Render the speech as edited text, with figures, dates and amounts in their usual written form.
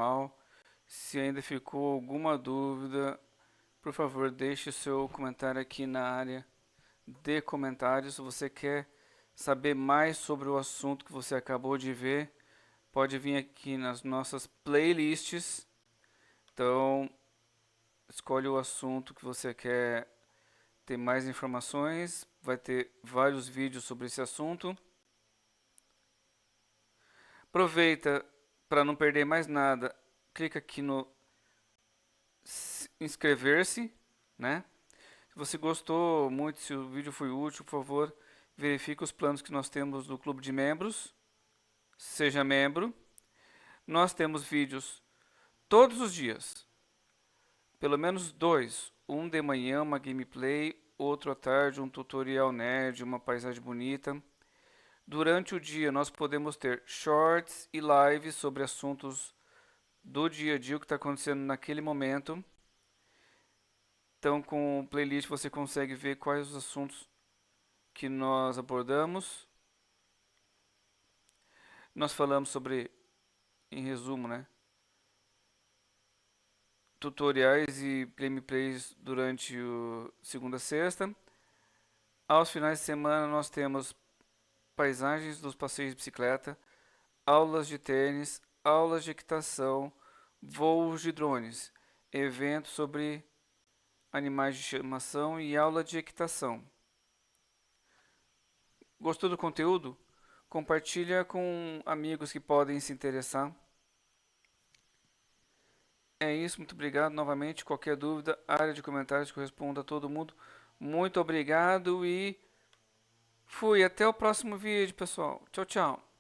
normal. Se ainda ficou alguma dúvida, por favor, deixe o seu comentário aqui na área de comentários. Se você quer saber mais sobre o assunto que você acabou de ver, pode vir aqui nas nossas playlists. Então, escolhe o assunto que você quer ter mais informações. Vai ter vários vídeos sobre esse assunto. Aproveita para não perder mais nada. Clica aqui no inscrever-se, né? Se você gostou muito, se o vídeo foi útil, por favor, verifique os planos que nós temos no clube de membros. Seja membro. Nós temos vídeos todos os dias. Pelo menos dois. Um de manhã, uma gameplay. Outro à tarde, um tutorial nerd, uma paisagem bonita. Durante o dia, nós podemos ter shorts e lives sobre assuntos do dia a dia, o que está acontecendo naquele momento. Então, com o playlist, você consegue ver quais os assuntos que nós abordamos. Nós falamos sobre, em resumo, né, tutoriais e gameplays durante o segunda a sexta. Aos finais de semana, nós temos paisagens dos passeios de bicicleta, aulas de tênis, aulas de equitação, voos de drones, eventos sobre animais de estimação e aula de equitação. Gostou do conteúdo? Compartilha com amigos que podem se interessar. É isso, muito obrigado novamente. Qualquer dúvida, área de comentários que eu respondo a todo mundo. Muito obrigado e fui. Até o próximo vídeo, pessoal. Tchau, tchau.